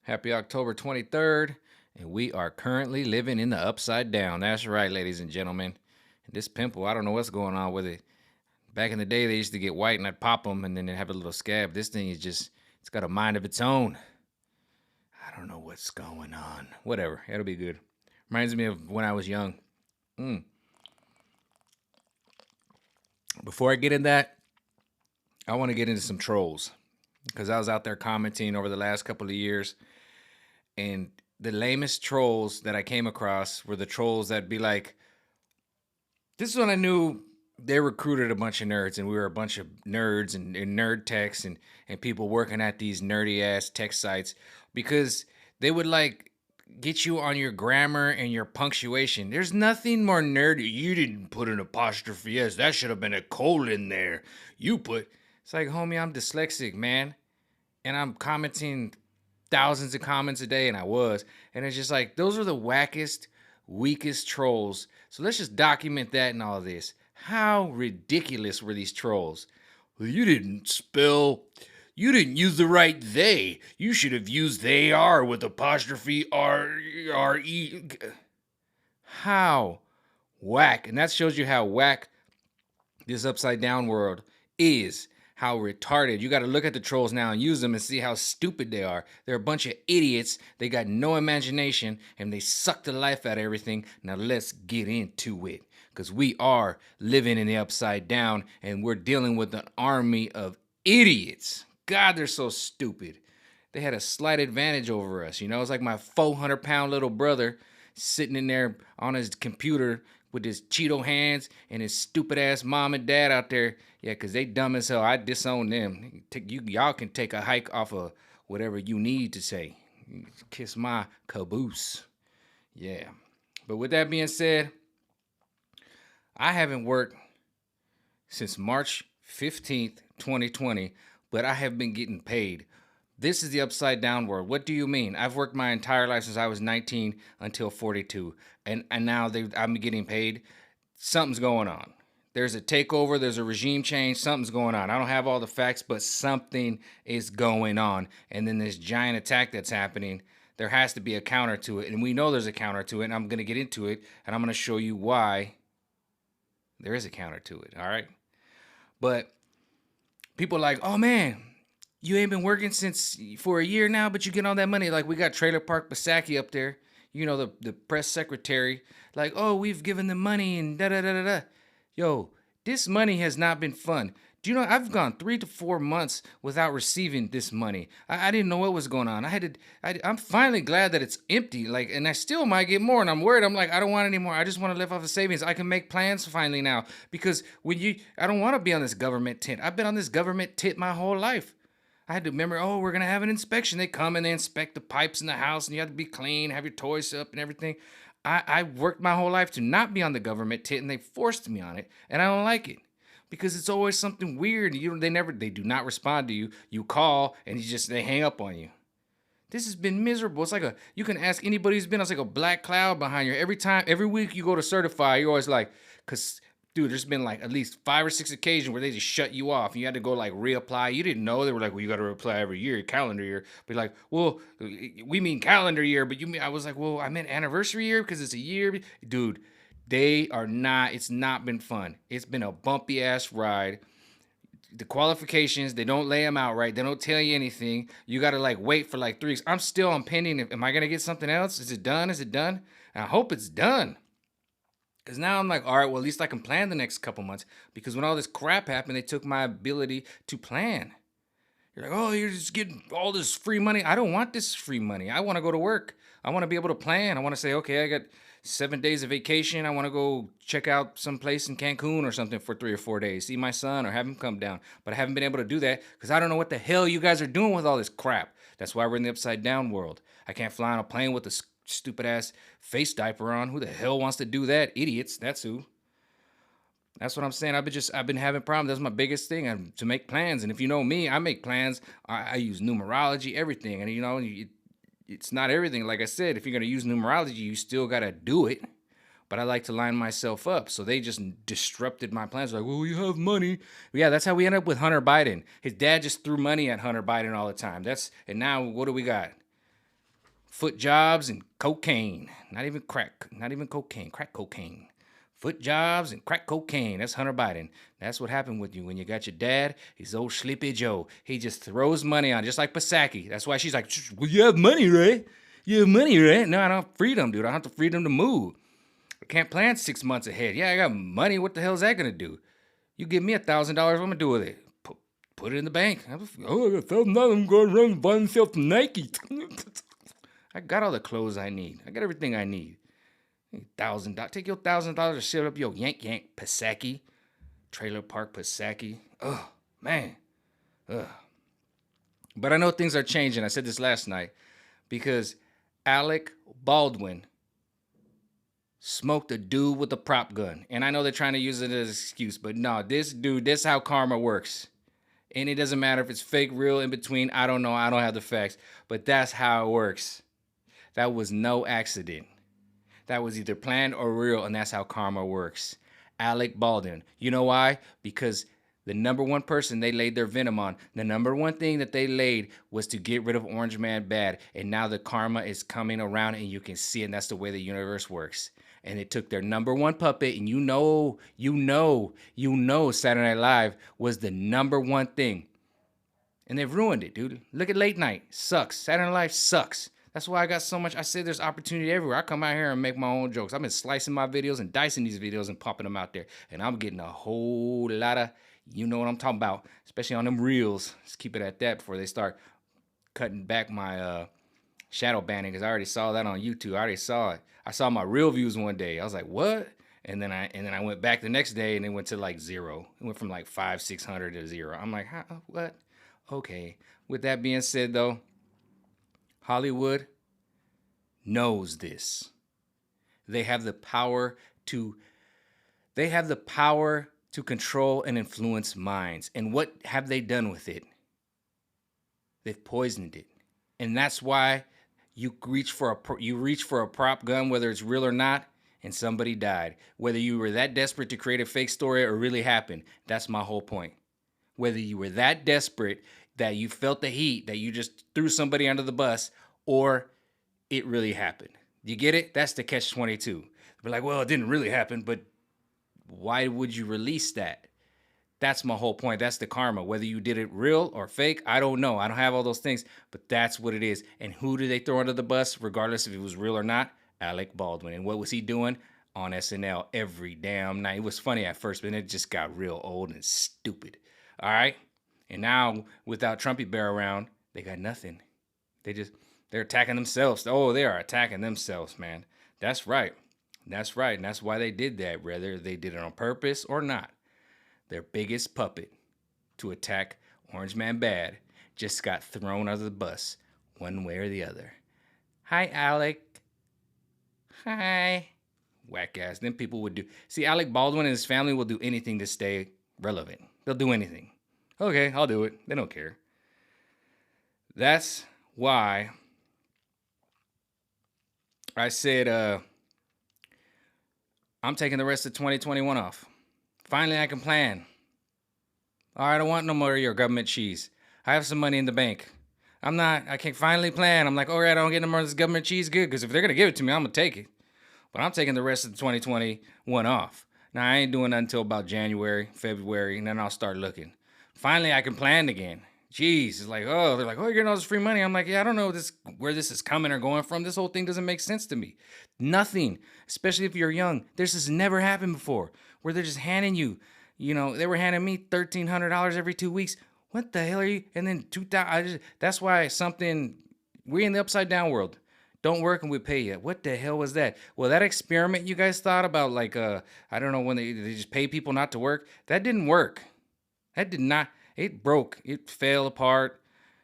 Happy October 23rd, and we are currently living in the upside down. That's right, ladies and gentlemen. This pimple, I don't know what's going on with it. Back in the day, they used to get white and I'd pop them and then they'd have a little scab. This thing is just, it's got a mind of its own. I don't know what's going on. Whatever, it'll be good. Reminds me of when I was young. Mm. Before I get in that, I want to get into some trolls because I was out there commenting over the last couple of years, and the lamest trolls that I came across were the trolls that'd be like, this is when I knew they recruited a bunch of nerds and we were a bunch of nerds and nerd techs and people working at these nerdy ass tech sites because they would like get you on your grammar and your punctuation. There's nothing more nerdy. You didn't put an apostrophe S. That should have been a colon there. You put. It's like, homie, I'm dyslexic, man. And I'm commenting thousands of comments a day, and I was. And it's just like, those are the wackest, weakest trolls. So let's just document that in all this. How ridiculous were these trolls? Well, you didn't use the right they. You should have used they are with apostrophe R-E. How whack. And that shows you how whack this upside down world is. How retarded. You got to look at the trolls now and use them and see how stupid they are. They're a bunch of idiots. They got no imagination and they suck the life out of everything. Now let's get into it. Because we are living in the upside down and we're dealing with an army of idiots. God, they're so stupid. They had a slight advantage over us. You know, it's like my 400-pound little brother sitting in there on his computer with his Cheeto hands and his stupid ass mom and dad out there. Yeah, because they dumb as hell. I disown them. Y'all can take a hike off of whatever you need to say. Kiss my caboose. Yeah. But with that being said, I haven't worked since March 15th, 2020, but I have been getting paid. This is the upside down world. What do you mean? I've worked my entire life since I was 19 until 42, and now I'm getting paid. Something's going on. There's a takeover. There's a regime change. Something's going on. I don't have all the facts, but something is going on. And then this giant attack that's happening, there has to be a counter to it. And we know there's a counter to it, and I'm going to get into it, and I'm going to show you why there is a counter to it, all right? But people are like, oh, man, you ain't been working for a year now, but you get all that money. Like, we got Trailer Park Basaki up there, you know, the press secretary. Like, oh, we've given them money and da-da-da-da-da. Yo, this money has not been fun. Do you know, I've gone 3 to 4 months without receiving this money. I didn't know what was going on. I'm finally glad that it's empty. Like, and I still might get more, and I'm worried. I'm like, I don't want any more. I just want to live off the savings. I can make plans finally now. Because I don't want to be on this government tent. I've been on this government tent my whole life. I had to remember, oh, we're going to have an inspection. They come and they inspect the pipes in the house, and you have to be clean, have your toys up and everything. I worked my whole life to not be on the government tit, and they forced me on it, and I don't like it because it's always something weird. They do not respond to you. You call, and they hang up on you. This has been miserable. It's like you can ask anybody who's been. It's like a black cloud behind you. Every week you go to certify, you're always like, because dude, there's been like at least 5 or 6 occasions where they just shut you off. And you had to go like reapply. You didn't know. They were like, well, you got to reapply every year, calendar year. But like, well, we mean calendar year. But I was like, well, I meant anniversary year because it's a year. Dude, it's not been fun. It's been a bumpy ass ride. The qualifications, they don't lay them out right. They don't tell you anything. You got to like wait for like 3 weeks. I'm still on pending. Am I going to get something else? Is it done? And I hope it's done. Because now I'm like, all right, well, at least I can plan the next couple months. Because when all this crap happened, they took my ability to plan. You're like, oh, you're just getting all this free money. I don't want this free money. I want to go to work. I want to be able to plan. I want to say, okay, I got 7 days of vacation. I want to go check out some place in Cancun or something for 3 or 4 days, see my son or have him come down. But I haven't been able to do that because I don't know what the hell you guys are doing with all this crap. That's why we're in the upside down world. I can't fly on a plane with a stupid ass face diaper on. Who the hell wants to do that? Idiots. That's who. That's what I'm saying. I've been having problems. That's my biggest thing, to make plans. And if you know me, I make plans. I use numerology, everything. And you know, it's not everything. Like I said, if you're gonna use numerology, you still gotta do it. But I like to line myself up. So they just disrupted my plans. Like, well, you have money. Yeah, that's how we end up with Hunter Biden. His dad just threw money at Hunter Biden all the time. And now what do we got? Foot jobs and cocaine. Not even crack. Not even cocaine. Crack cocaine. Foot jobs and crack cocaine. That's Hunter Biden. That's what happened with you when you got your dad. He's old Sleepy Joe. He just throws money on, just like Psaki. That's why she's like, well, you have money, right? You have money, right? No, I don't have freedom, dude. I don't have the freedom to move. I can't plan 6 months ahead. Yeah, I got money. What the hell is that gonna do? You give me $1,000, what I'm gonna do with it? Put it in the bank. Oh, I got $1,000. I'm going around and buy myself some Nike. I got all the clothes I need. I got everything I need. $1,000. Take your $1,000 to shut up your yank Psaki. Trailer Park Psaki. Oh, man. Ugh. But I know things are changing. I said this last night because Alec Baldwin smoked a dude with a prop gun. And I know they're trying to use it as an excuse, but no, this dude, this is how karma works. And it doesn't matter if it's fake, real, in between. I don't know. I don't have the facts. But that's how it works. That was no accident. That was either planned or real, and that's how karma works. Alec Baldwin. You know why? Because the number one person they laid their venom on, the number one thing that they laid was to get rid of Orange Man Bad. And now the karma is coming around, and you can see it, and that's the way the universe works. And it took their number one puppet, and you know, Saturday Night Live was the number one thing. And they've ruined it, dude. Look at Late Night. Sucks. Saturday Night Live sucks. That's why I got so much. I said there's opportunity everywhere. I come out here and make my own jokes. I've been slicing my videos and dicing these videos and popping them out there. And I'm getting a whole lot of, you know what I'm talking about, especially on them reels. Let's keep it at that before they start cutting back my shadow banning, because I already saw that on YouTube. I already saw it. I saw my real views one day. I was like, what? And then I went back the next day and it went to like 0. It went from like 500-600 to 0. I'm like, what? Okay. With that being said, though, Hollywood knows this. They have the power to control and influence minds. And what have they done with it? They've poisoned it. And that's why you reach for a prop gun, whether it's real or not, and somebody died. Whether you were that desperate to create a fake story or really happened, that's my whole point. Whether you were that desperate that you felt the heat, that you just threw somebody under the bus, or it really happened. You get it? That's the catch-22. We're like, well, it didn't really happen, but why would you release that? That's my whole point. That's the karma. Whether you did it real or fake, I don't know. I don't have all those things, but that's what it is. And who did they throw under the bus, regardless if it was real or not? Alec Baldwin. And what was he doing? On SNL every damn night. It was funny at first, but it just got real old and stupid. All right? And now, without Trumpy Bear around, they got nothing. They're attacking themselves. Oh, they are attacking themselves, man. That's right. That's right. And that's why they did that, whether they did it on purpose or not. Their biggest puppet to attack Orange Man Bad just got thrown under the bus, one way or the other. Hi, Alec. Hi. Whack ass. Then people would do. See, Alec Baldwin and his family will do anything to stay relevant. They'll do anything. Okay, I'll do it. They don't care. That's why I said I'm taking the rest of 2021 off. Finally, I can plan. All right, I don't want no more of your government cheese. I have some money in the bank. I can finally plan. I'm like, all right, I don't get no more of this government cheese. Good, because if they're going to give it to me, I'm going to take it. But I'm taking the rest of 2021 off. Now, I ain't doing that until about January, February, and then I'll start looking. Finally, I can plan again. Jeez, it's like, oh, they're like, oh, you're getting all this free money. I'm like, yeah, I don't know where this is coming or going from. This whole thing doesn't make sense to me. Nothing, especially if you're young. This has never happened before, where they're just handing you, they were handing me $1,300 every 2 weeks. What the hell are you? And then 2,000. That's why we're in the upside down world. Don't work and we pay you. What the hell was that? Well, that experiment you guys thought about, like, I don't know, when they just pay people not to work, that didn't work. That did not. It broke. It fell apart.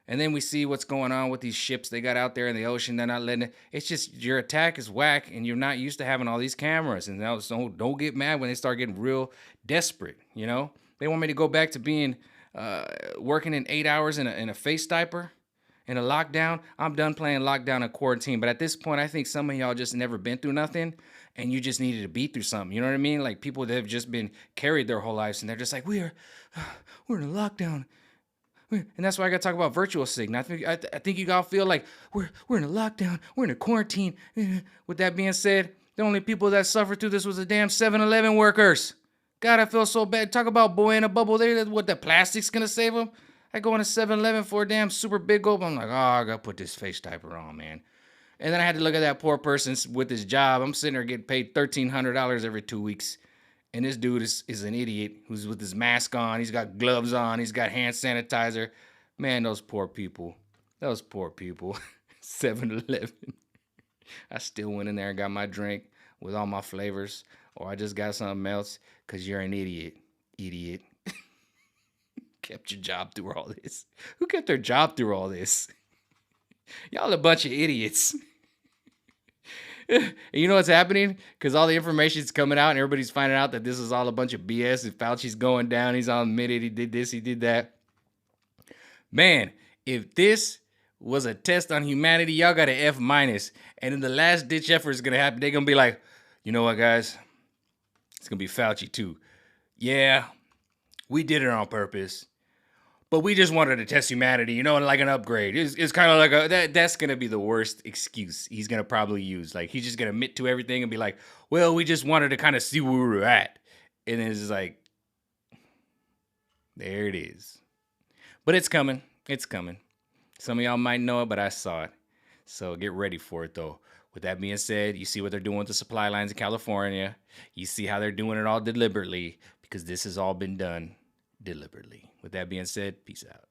And then we see what's going on with these ships they got out there in the ocean. They're not letting it. It's just your attack is whack, and you're not used to having all these cameras. And now, so don't get mad when they start getting real desperate. They want me to go back to being working in 8 hours in a face diaper in a lockdown. I'm done playing lockdown and quarantine. But at this point, I think some of y'all just never been through nothing, and you just needed to be through something. You know what I mean? Like people that have just been carried their whole lives, and they're just like, we're in a lockdown. And that's why I got to talk about virtual sig. And I think you all feel like we're in a lockdown, we're in a quarantine. With that being said, the only people that suffered through this was the damn 7-Eleven workers. God, I feel so bad. Talk about boy in a bubble. What, the plastic's gonna save them? I go into 7-Eleven for a damn super big gulp. I'm like, oh, I gotta put this face diaper on, man. And then I had to look at that poor person with his job. I'm sitting there getting paid $1,300 every 2 weeks. And this dude is an idiot who's with his mask on. He's got gloves on. He's got hand sanitizer. Man, those poor people. Those poor people. 7-Eleven. I still went in there and got my drink with all my flavors. Or I just got something else because you're an idiot. Idiot. Kept your job through all this. Who kept their job through all this? Y'all a bunch of idiots. And you know what's happening? Because all the information's coming out and everybody's finding out that this is all a bunch of BS. And Fauci's going down. He's all admitted he did this, he did that. Man, if this was a test on humanity, y'all got an F-. And then the last ditch effort is going to happen. They're going to be like, you know what, guys? It's going to be Fauci too. Yeah, we did it on purpose. But we just wanted to test humanity, you know, and like an upgrade. It's kind of like that's going to be the worst excuse he's going to probably use. Like, he's just going to admit to everything and be like, well, we just wanted to kind of see where we were at. And it's just like, there it is. But it's coming. It's coming. Some of y'all might know it, but I saw it. So get ready for it, though. With that being said, you see what they're doing with the supply lines in California. You see how they're doing it all deliberately, because this has all been done deliberately. With that being said, peace out.